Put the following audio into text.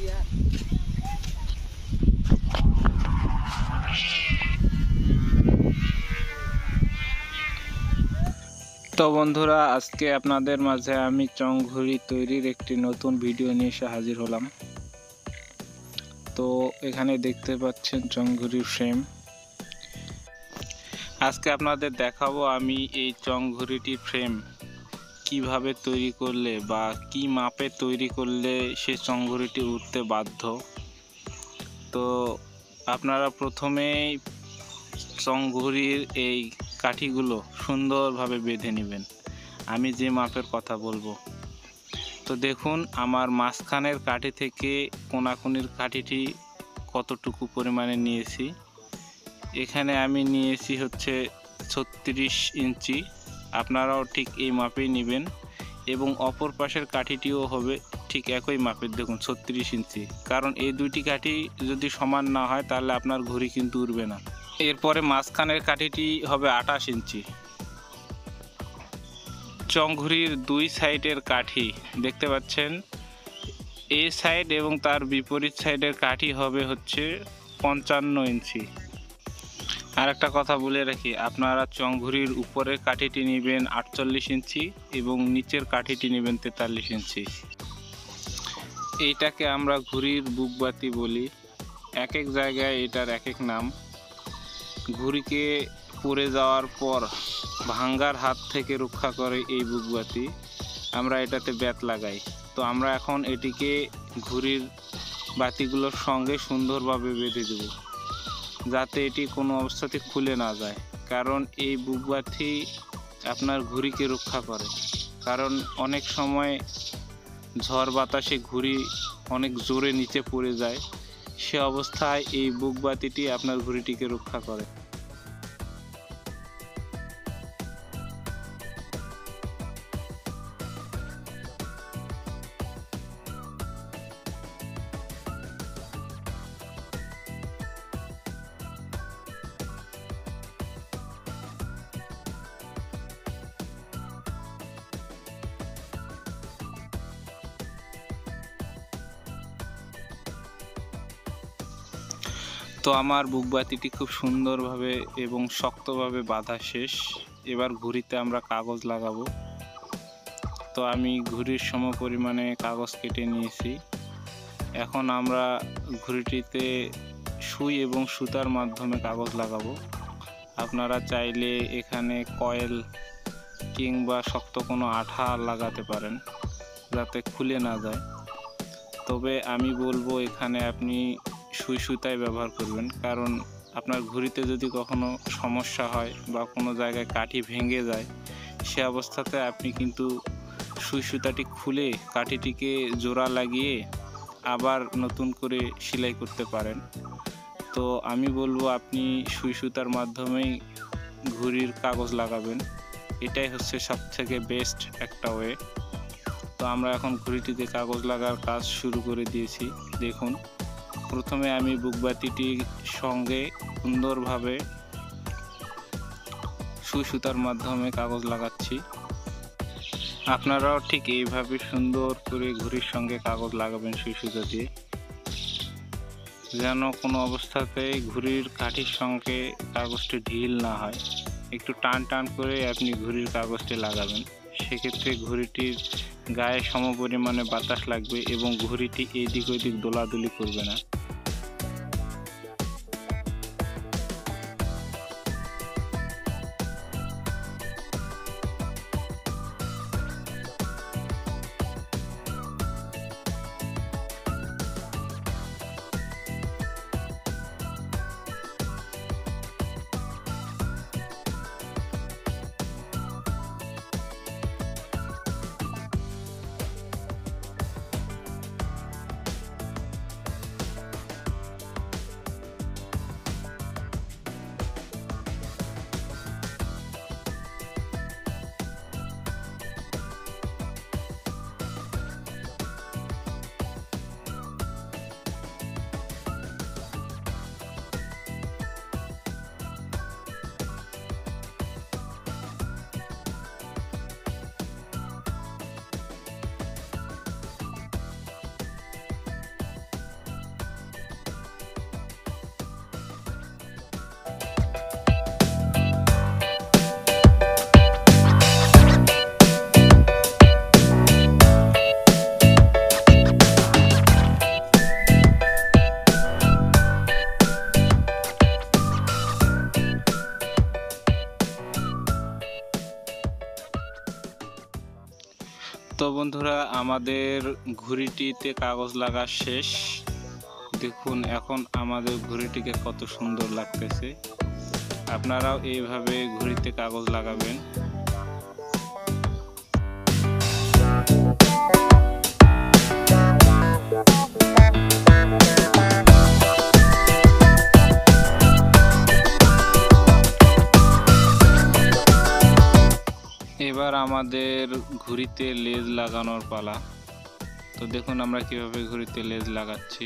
তো বন্ধুরা, আজকে আপনাদের মাঝে আমি চং ঘুড়ি তৈরির একটি নতুন ভিডিও নিয়ে এসে হাজির হলাম। তো এখানে দেখতে পাচ্ছেন চং ঘুড়ির ফ্রেম। আজকে আপনাদের দেখাবো আমি এই চং ঘুড়িটির ফ্রেম কিভাবে তৈরি করলে বা কি মাপে তৈরি করলে সে চং ঘুড়িটি উঠতে বাধ্য। তো আপনারা প্রথমেই চং ঘুড়ির এই কাঠিগুলো সুন্দরভাবে বেঁধে নেবেন। আমি যে মাপের কথা বলবো, তো দেখুন আমার মাঝখানের কাঠি থেকে কোনাকুনির কাঠিটি কতটুকু পরিমাণে নিয়েছি। এখানে আমি নিয়েছি হচ্ছে 36 ইঞ্চি। আপনারাও ঠিক এই মাপেই নেবেন এবং অপর পাশের কাঠিটিও হবে ঠিক একই মাপের। দেখুন 36 ইঞ্চি, কারণ এই দুইটি কাঠি যদি সমান না হয় তাহলে আপনার ঘুড়ি কিন্তু উড়বে না। এরপরে মাঝখানের কাঠিটি হবে 28 ইঞ্চি। চং ঘুড়ির দুই সাইডের কাঠি দেখতে পাচ্ছেন, এই সাইড এবং তার বিপরীত সাইডের কাঠি হবে হচ্ছে 55 ইঞ্চি। আর একটা কথা বলে রাখি, আপনারা চং ঘুড়ির উপরের কাঠিটি নেবেন 48 ইঞ্চি এবং নিচের কাঠিটি নেবেন 43 ইঞ্চি। এইটাকে আমরা ঘুড়ির বুকবাতি বলি, এক এক জায়গায় এটার এক এক নাম। ঘুড়িকে পড়ে যাওয়ার পর ভাঙ্গার হাত থেকে রক্ষা করে এই বুকবাতি, আমরা এটাতে ব্যাত লাগাই। তো আমরা এখন এটিকে ঘুড়ির বাতিগুলোর সঙ্গে সুন্দরভাবে বেঁধে দেব, যাতে এটি কোনো অবস্থাতে খুলে না যায়। কারণ এই বুকবাতি আপনার ঘুড়িকে রক্ষা করে, কারণ অনেক সময় ঝড় বাতাসে ঘুড়ি অনেক জোরে নিচে পড়ে যায়, সে অবস্থায় এই বুকবাতিটি আপনার ঘুড়িটিকে রক্ষা করে। তো আমার বুকবাতিটি খুব সুন্দরভাবে এবং শক্তভাবে বাঁধা শেষ। এবার ঘুড়িতে আমরা কাগজ লাগাবো। তো আমি ঘুড়ির সম পরিমাণে কাগজ কেটে নিয়েছি। এখন আমরা ঘুড়িটিতে সুই এবং সুতার মাধ্যমে কাগজ লাগাবো। আপনারা চাইলে এখানে কয়েল কিংবা শক্ত কোনো আঠা লাগাতে পারেন, যাতে খুলে না যায়। তবে আমি বলবো এখানে আপনি সুই সুতাই ব্যবহার করবেন, কারণ আপনার ঘুড়িতে যদি কখনো সমস্যা হয় বা কোনো জায়গায় কাঠি ভেঙে যায়, সে অবস্থাতে আপনি কিন্তু সুই সুতাটি খুলে কাঠিটিকে জোড়া লাগিয়ে আবার নতুন করে সেলাই করতে পারেন। তো আমি বলবো আপনি সুই সুতার মাধ্যমেই ঘুড়ির কাগজ লাগাবেন, এটাই হচ্ছে সবথেকে বেস্ট একটা ওয়ে। তো আমরা এখন ঘুড়িটিতে কাগজ লাগার কাজ শুরু করে দিয়েছি। দেখুন, প্রথমে আমি বুকবাতিটির সঙ্গে সুন্দরভাবে সুই সুতার মাধ্যমে কাগজ লাগাচ্ছি। আপনারাও ঠিক এইভাবে সুন্দর করে ঘুড়ির সঙ্গে কাগজ লাগাবেন সুই সুতা দিয়ে, যেন কোনো অবস্থাতেই ঘুড়ির কাঠির সঙ্গে কাগজটি ঢিল না হয়। একটু টান টান করে আপনি ঘুড়ির কাগজটি লাগাবেন, সেক্ষেত্রে ঘুড়িটির গায়ে সমপরিমাণে বাতাস লাগবে এবং ঘুড়িটি এদিক ওদিক দোলাদুলি করবে না। বন্ধুরা, আমাদের ঘুড়িটিতে কাগজ লাগা শেষ। দেখুন এখন আমাদের ঘুড়িটিকে কত সুন্দর লাগতেছে। আপনারাও এইভাবে ঘুড়িতে কাগজ লাগাবেন। এবার আমাদের ঘুড়িতে লেজ লাগানোর পালা। তো দেখুন আমরা কিভাবে ঘুড়িতে লেজ লাগাচ্ছি।